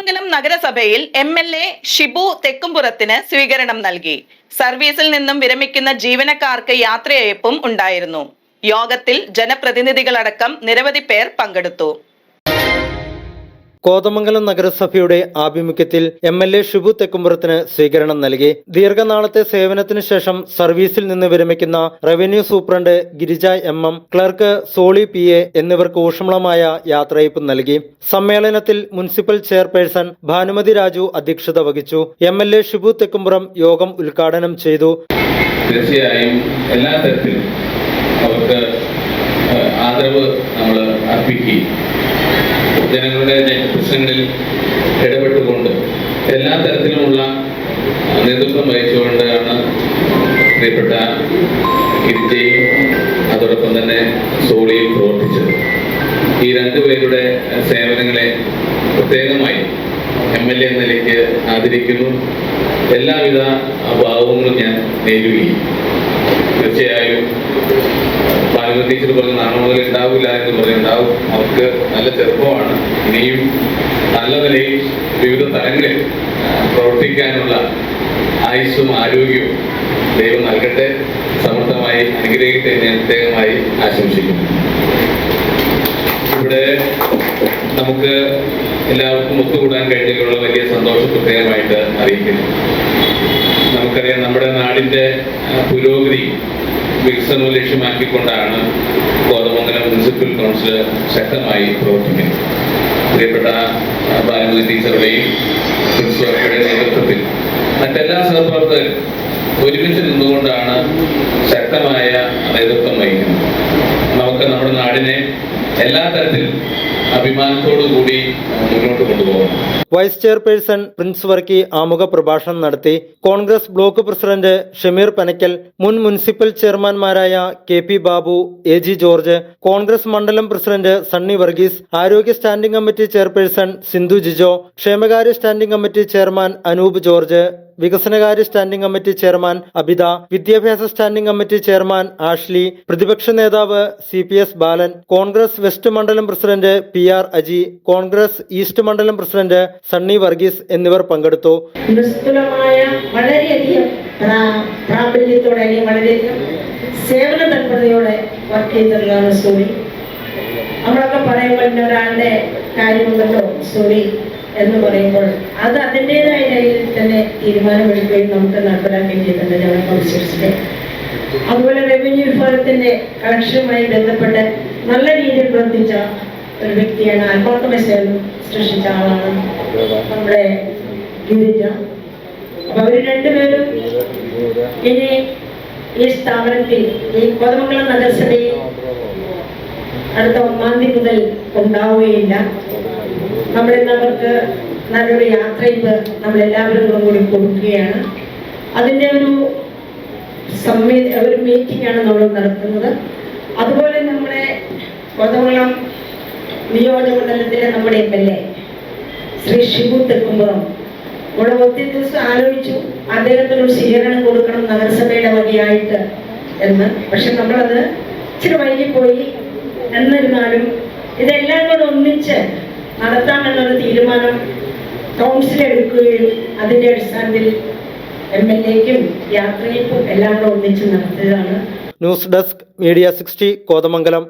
കോതമംഗലം നഗരസഭയിൽ MLA ഷിബു തെക്കുംപുറത്തിന് സ്വീകരണം നൽകി. സർവീസിൽ നിന്നും വിരമിക്കുന്ന ജീവനക്കാർക്ക് യാത്രയയപ്പും ഉണ്ടായിരുന്നു. യോഗത്തിൽ ജനപ്രതിനിധികളടക്കം നിരവധി പേർ പങ്കെടുത്തു. കോതമംഗലം നഗരസഭയുടെ ആഭിമുഖ്യത്തിൽ MLA ഷിബു തെക്കുംപുറത്തിന് സ്വീകരണം നൽകി. ദീർഘനാളത്തെ സേവനത്തിനു ശേഷം സർവീസിൽ നിന്ന് വിരമിക്കുന്ന revenue superintendent Girija MM, clerk Soly PA എന്നിവർക്ക് ഊഷ്മളമായ യാത്രയയപ്പ് നൽകി. സമ്മേളനത്തിൽ മുനിസിപ്പൽ ചെയർപേഴ്സൺ ഭാനുമതി രാജു അധ്യക്ഷത വഹിച്ചു. MLA ഷിബു തെക്കുംപുറം യോഗം ഉദ്ഘാടനം ചെയ്തു. തീർച്ചയായും എല്ലാ തരത്തിലും അവർക്ക് ആദരവ് നമ്മൾ അർപ്പിക്കുകയും ജനങ്ങളുടെ പ്രശ്നങ്ങളിൽ ഇടപെട്ടുകൊണ്ട് എല്ലാ തരത്തിലുമുള്ള നേതൃത്വം വഹിച്ചുകൊണ്ടാണ് പ്രിയപ്പെട്ട ഗിരിജയും അതോടൊപ്പം തന്നെ സോളിയും പ്രവർത്തിച്ചത്. ഈ രണ്ടുപേരുടെ സേവനങ്ങളെ പ്രത്യേകമായി MLA എന്ന നിലയ്ക്ക് ആദരിക്കുന്നു. എല്ലാവിധ ഭാവങ്ങളും ഞാൻ നേരുകയും തീർച്ചയായും ഭാനുമതി ടീച്ചർ പറഞ്ഞ നാളെ മുതൽ ഉണ്ടാവില്ല എന്ന് പറയുന്നുണ്ടാവും. അവർക്ക് നല്ല ചെറുപ്പമാണ്. ഇനിയും നല്ല നിലയിൽ വിവിധ തലങ്ങളിൽ പ്രവർത്തിക്കാനുള്ള ആയുസ്സും ആരോഗ്യവും ദൈവം നൽകട്ടെ, സമൃദ്ധമായി അനുഗ്രഹിക്കട്ടെ എന്ന് ഞാൻ പ്രത്യേകമായി ആശംസിക്കുന്നു. ഇവിടെ നമുക്ക് എല്ലാവർക്കും ഒത്തുകൂടാൻ കഴിഞ്ഞതിലുള്ള വലിയ സന്തോഷം പ്രത്യേകമായിട്ട് അറിയിക്കുന്നു. നമുക്കറിയാം, നമ്മുടെ നാടിൻ്റെ പുരോഗതി വികസനവും ലക്ഷ്യമാക്കിക്കൊണ്ടാണ് കോതമംഗലം മുനിസിപ്പൽ കൗൺസിൽ ശക്തമായി പ്രവർത്തിക്കുന്നത്. പ്രിയപ്പെട്ട ഭാനുമതി ടീച്ചറുടെയും പ്രിൻസിപ്പളുടെ നേതൃത്വത്തിൽ മറ്റെല്ലാ സഹപ്രവർത്തകരും ഒരുമിച്ച് നിന്നുകൊണ്ടാണ് ശക്തമായ നേതൃത്വം വഹിക്കുന്നത്. നമുക്ക് നമ്മുടെ നാടിനെ എല്ലാ തരത്തിലും അഭിമാനത്തോടു കൂടി മുന്നോട്ട് കൊണ്ടുപോകണം. വൈസ് ചെയർപേഴ്സൺ പ്രിൻസ് വർക്കി ആമുഖ പ്രഭാഷണം നടത്തി. കോൺഗ്രസ് ബ്ലോക്ക് പ്രസിഡന്റ് ഷമീർ പനക്കൽ, മുൻ മുനിസിപ്പൽ ചെയർമാൻമാരായ KP Babu, AG George, Congress മണ്ഡലം പ്രസിഡന്റ് സണ്ണി വർഗീസ്, ആരോഗ്യ standing committee chairperson Sindhu Jijo, ക്ഷേമകാര്യ standing committee chairman Anoop George, വികസനകാര്യ സ്റ്റാൻഡിംഗ് കമ്മിറ്റി ചെയർമാൻ അബിത, വിദ്യാഭ്യാസ സ്റ്റാൻഡിംഗ് കമ്മിറ്റി ചെയർമാൻ ആഷ്ലി, പ്രതിപക്ഷ നേതാവ് CPS ബാലൻ, കോൺഗ്രസ് വെസ്റ്റ് മണ്ഡലം president PR Aji, Congress east മണ്ഡലം പ്രസിഡന്റ് സണ്ണി വർഗീസ് എന്നിവർ പങ്കെടുത്തു. വളരെയധികം പ്രാബല്യത്തോടെ അല്ലെങ്കിൽ വളരെയധികം സേവന തൽപരതയോടെ വർക്ക് ചെയ്തിട്ടുള്ളതാണ് സോളി. നമ്മളൊക്കെ പറയുമ്പോൾ ഒരാളുടെ കാര്യമുണ്ടല്ലോ സോളി എന്ന് പറയുമ്പോൾ അത് അതിൻ്റെതായ രീതിയിൽ തന്നെ തീരുമാനമെടുക്കുകയും നമുക്ക് നടപ്പിലാക്കുകയും ചെയ്തിട്ടുണ്ട് ഞങ്ങളുടെ കൗൺസിൽസിന്റെ. അതുപോലെ റവന്യൂ വിഭാഗത്തിന്റെ കളക്ഷനുമായി ബന്ധപ്പെട്ട് നല്ല രീതിയിൽ പ്രവർത്തിച്ച ഒരു വ്യക്തിയാണ്. ആത്മാർത്ഥമായ സേവനം സൃഷ്ടിച്ച ആളാണ് നമ്മുടെ ഗിരിജ. അപ്പൊ അവര് രണ്ടുപേരും ഇനി ഈ സ്ഥാപനത്തിൽ, ഈ കോതമംഗലം നഗരസഭയിൽ അടുത്ത 1-ാം തീയതി മുതൽ ഉണ്ടാവുകയില്ല. നമ്മളിന്ന് അവർക്ക് നല്ലൊരു യാത്രയപ്പ് നമ്മളെല്ലാവരും കൂടി കൊടുക്കുകയാണ്. അതിൻ്റെ ഒരു മീറ്റിംഗ് ആണ് നമ്മൾ നടത്തുന്നത്. അതുപോലെ നമ്മുടെ കോതമംഗലം നിയോജകമണ്ഡലത്തിലെ നമ്മുടെ MLA ശ്രീ ഷിബു തെക്കുംപുറം ഇവിടെ ഒത്തിരി ദിവസം ആലോചിച്ചു അദ്ദേഹത്തിനൊരു സ്വീകരണം കൊടുക്കണം നഗരസഭയുടെ വകയായിട്ട് എന്ന്. പക്ഷെ നമ്മളത് ഇച്ചിരി വൈകിപ്പോയി. എന്നിരുന്നാലും ഇതെല്ലാം കൂടെ ഒന്നിച്ച് നടത്താമെന്നൊരു തീരുമാനം കൗൺസിൽ എടുക്കുകയും അതിൻ്റെ അടിസ്ഥാനത്തിൽ MLAക്കും യാത്രയ്ക്കും എല്ലാം കൂടെ ഒന്നിച്ച് നടത്തിയതാണ്. News desk media 60 Kothamangalam.